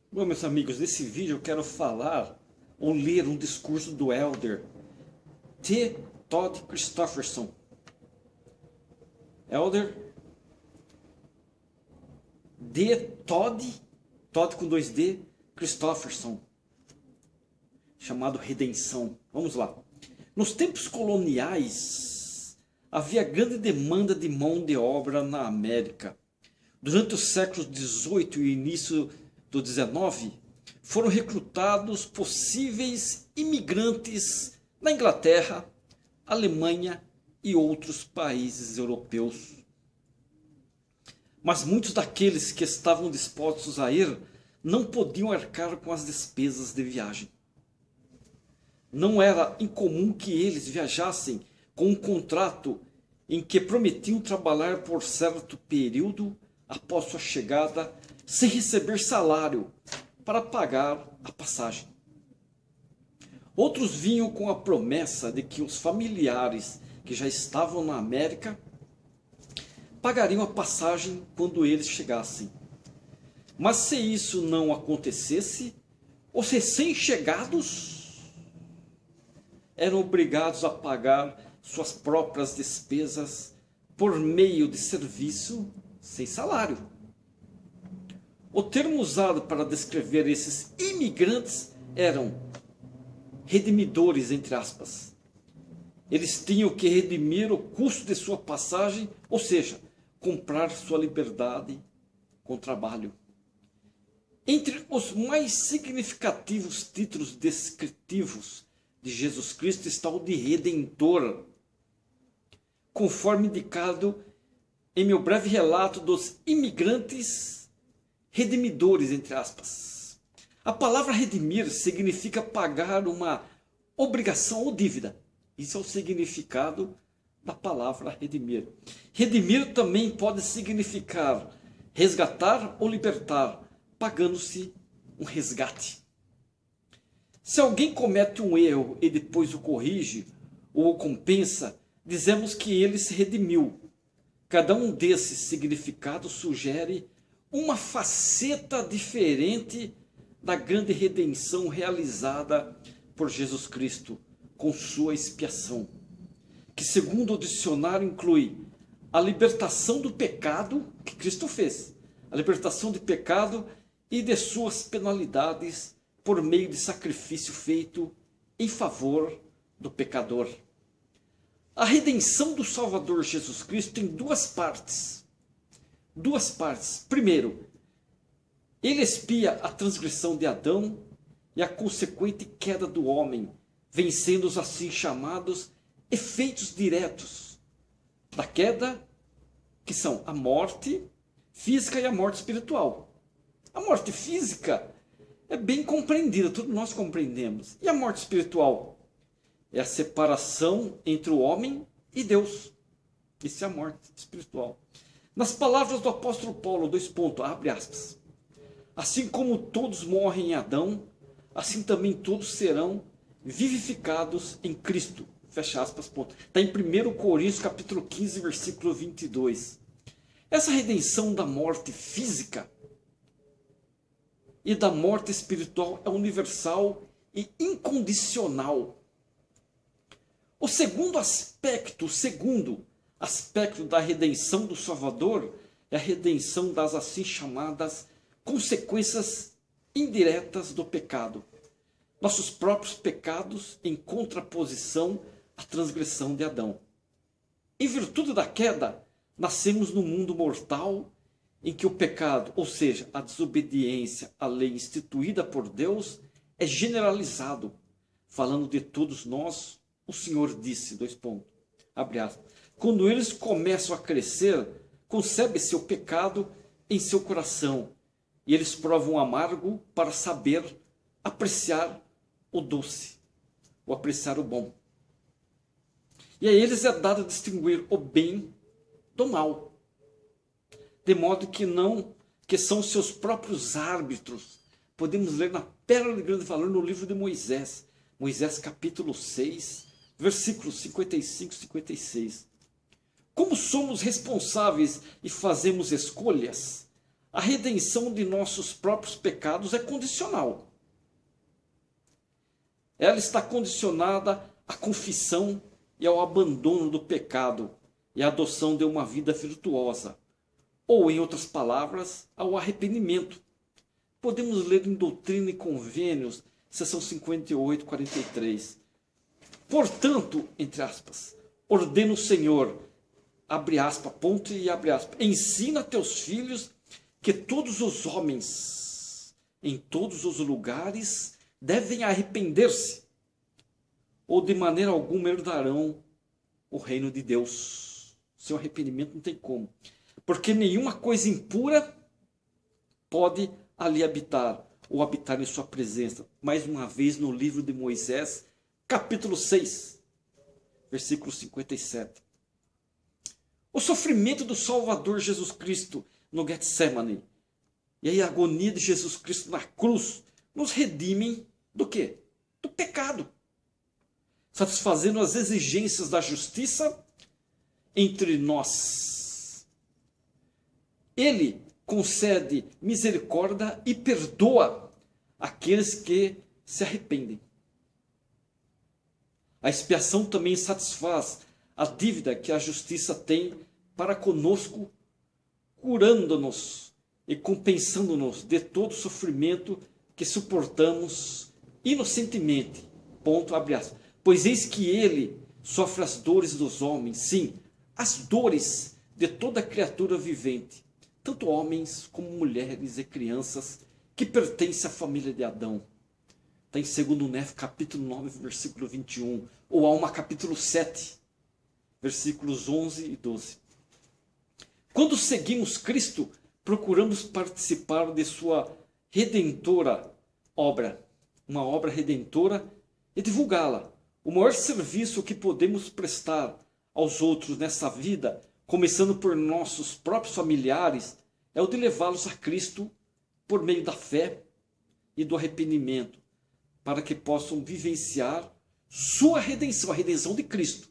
Bom, meus amigos, nesse vídeo eu quero falar ou ler um discurso do Elder T. Todd Christofferson. Elder D. Todd com 2D, Christofferson, chamado Redenção. Vamos lá. Nos tempos coloniais, havia grande demanda de mão de obra na América. Durante os séculos XVIII e início do XIX, foram recrutados possíveis imigrantes na Inglaterra, Alemanha e outros países europeus. Mas muitos daqueles que estavam dispostos a ir não podiam arcar com as despesas de viagem. Não era incomum que eles viajassem com um contrato em que prometiam trabalhar por certo período após sua chegada sem receber salário para pagar a passagem. Outros vinham com a promessa de que os familiares que já estavam na América pagariam a passagem quando eles chegassem. Mas se isso não acontecesse, os recém-chegados eram obrigados a pagar suas próprias despesas por meio de serviço sem salário. O termo usado para descrever esses imigrantes eram redimidores, entre aspas. Eles tinham que redimir o custo de sua passagem, ou seja, comprar sua liberdade com trabalho. Entre os mais significativos títulos descritivos de Jesus Cristo está o de Redentor, conforme indicado em meu breve relato dos imigrantes redimidores, entre aspas. A palavra redimir significa pagar uma obrigação ou dívida. Isso é o significado da palavra redimir. Redimir também pode significar resgatar ou libertar, pagando-se um resgate. Se alguém comete um erro e depois o corrige ou o compensa, dizemos que ele se redimiu. Cada um desses significados sugere uma faceta diferente da grande redenção realizada por Jesus Cristo com sua expiação, que segundo o dicionário inclui a libertação do pecado que Cristo fez, a libertação do pecado e de suas penalidades por meio de sacrifício feito em favor do pecador. A redenção do Salvador Jesus Cristo tem duas partes. Primeiro, ele expia a transgressão de Adão e a consequente queda do homem, vencendo os assim chamados efeitos diretos da queda, que são a morte física e a morte espiritual. A morte física é bem compreendida, todos nós compreendemos. E a morte espiritual? É a separação entre o homem e Deus. Isso é a morte espiritual. Nas palavras do apóstolo Paulo, abre aspas. Assim como todos morrem em Adão, assim também todos serão vivificados em Cristo. Fecha aspas, ponto. Está em 1 Coríntios capítulo 15, versículo 22. Essa redenção da morte física e da morte espiritual é universal e incondicional. O segundo aspecto da redenção do Salvador é a redenção das assim chamadas consequências indiretas do pecado. Nossos próprios pecados em contraposição à transgressão de Adão. Em virtude da queda, nascemos num mundo mortal em que o pecado, ou seja, a desobediência à lei instituída por Deus, é generalizado. Falando de todos nós, o Senhor disse, abre aspas, quando eles começam a crescer, concebe-se o pecado em seu coração, e eles provam o amargo para saber apreciar o doce, ou apreciar o bom. E a eles é dado distinguir o bem do mal, de modo que são seus próprios árbitros. Podemos ler na Pérola de Grande Valor no livro de Moisés, capítulo 6, versículos 55 e 56. Como somos responsáveis e fazemos escolhas, a redenção de nossos próprios pecados é condicional. Ela está condicionada à confissão e ao abandono do pecado e à adoção de uma vida virtuosa. Ou, em outras palavras, ao arrependimento. Podemos ler em Doutrina e Convênios, seção 58, 43. Portanto, entre aspas, ordena o Senhor, abre aspas, ponto e abre aspas, ensina a teus filhos que todos os homens, em todos os lugares, devem arrepender-se, ou de maneira alguma herdarão o reino de Deus. Sem arrependimento não tem como. Porque nenhuma coisa impura pode ali habitar, ou habitar em sua presença. Mais uma vez no livro de Moisés, capítulo 6, versículo 57. O sofrimento do Salvador Jesus Cristo no Getsemane e a agonia de Jesus Cristo na cruz nos redimem do quê? Do pecado. Satisfazendo as exigências da justiça entre nós. Ele concede misericórdia e perdoa aqueles que se arrependem. A expiação também satisfaz a dívida que a justiça tem para conosco, curando-nos e compensando-nos de todo o sofrimento que suportamos inocentemente. Ponto, abre aspas. Pois eis que ele sofre as dores dos homens, sim, as dores de toda criatura vivente, tanto homens como mulheres e crianças que pertencem à família de Adão. Está em 2 Nef, capítulo 9, versículo 21, ou Alma, capítulo 7, versículos 11 e 12. Quando seguimos Cristo, procuramos participar de sua redentora obra, uma obra redentora, e divulgá-la. O maior serviço que podemos prestar aos outros nessa vida, começando por nossos próprios familiares, é o de levá-los a Cristo por meio da fé e do arrependimento, para que possam vivenciar sua redenção, a redenção de Cristo.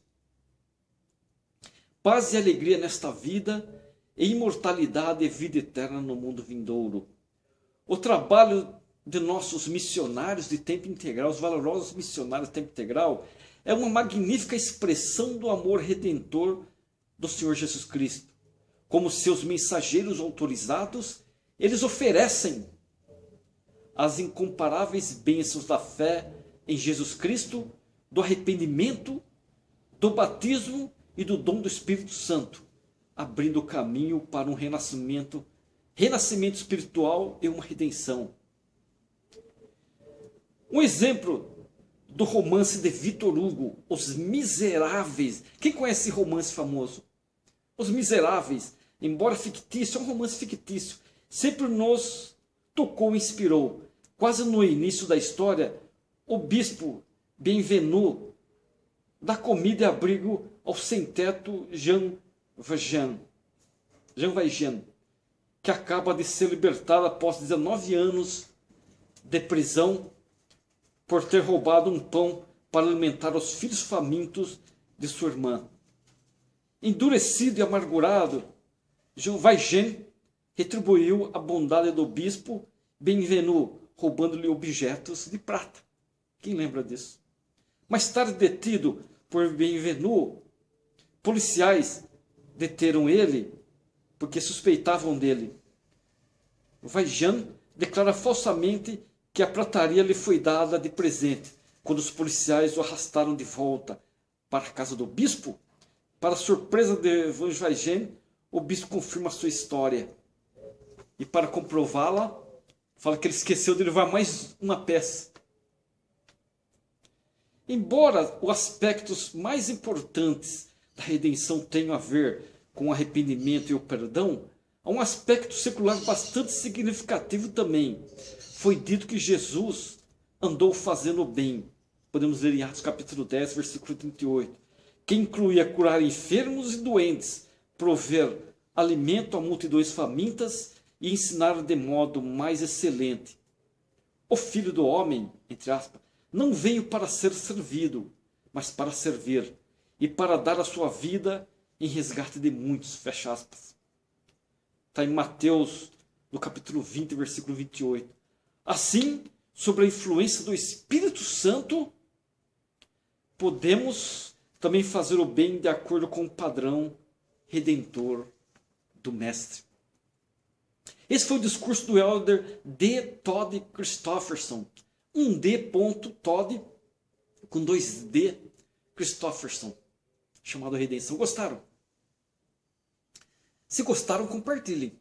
Paz e alegria nesta vida e imortalidade e vida eterna no mundo vindouro. O trabalho de nossos missionários de tempo integral, os valorosos missionários de tempo integral, é uma magnífica expressão do amor redentor do Senhor Jesus Cristo. Como seus mensageiros autorizados, eles oferecem as incomparáveis bênçãos da fé em Jesus Cristo, do arrependimento, do batismo e do dom do Espírito Santo, abrindo o caminho para um renascimento espiritual e uma redenção. Um exemplo do romance de Victor Hugo, Os Miseráveis. Quem conhece esse romance famoso? Os Miseráveis, embora fictício, é um romance fictício, sempre nos tocou e inspirou. Quase no início da história, o bispo Bienvenu dá comida e abrigo ao sem-teto Jean Valjean, que acaba de ser libertado após 19 anos de prisão por ter roubado um pão para alimentar os filhos famintos de sua irmã. Endurecido e amargurado, Jean Valjean retribuiu a bondade do bispo Bienvenu, roubando-lhe objetos de prata. Quem lembra disso? Mais tarde detido por Bienvenu, policiais deteram ele porque suspeitavam dele. Valjean declara falsamente que a prataria lhe foi dada de presente. Quando os policiais o arrastaram de volta para a casa do bispo, para surpresa de Valjean, o bispo confirma a sua história. E para comprová-la, fala que ele esqueceu de levar mais uma peça. Embora os aspectos mais importantes da redenção tenham a ver com o arrependimento e o perdão, há um aspecto secular bastante significativo também. Foi dito que Jesus andou fazendo o bem. Podemos ler em Atos capítulo 10, versículo 38. Que incluía curar enfermos e doentes, prover alimento a multidões famintas e ensinar de modo mais excelente. O Filho do Homem, entre aspas, não veio para ser servido, mas para servir, e para dar a sua vida em resgate de muitos, fecha aspas. Está em Mateus no capítulo 20, versículo 28. Assim, sobre a influência do Espírito Santo, podemos também fazer o bem de acordo com o padrão redentor do Mestre. Esse foi o discurso do elder D. Todd Christofferson. Um D. Todd, com 2 D, Christofferson, chamado Redenção. Gostaram? Se gostaram, compartilhem.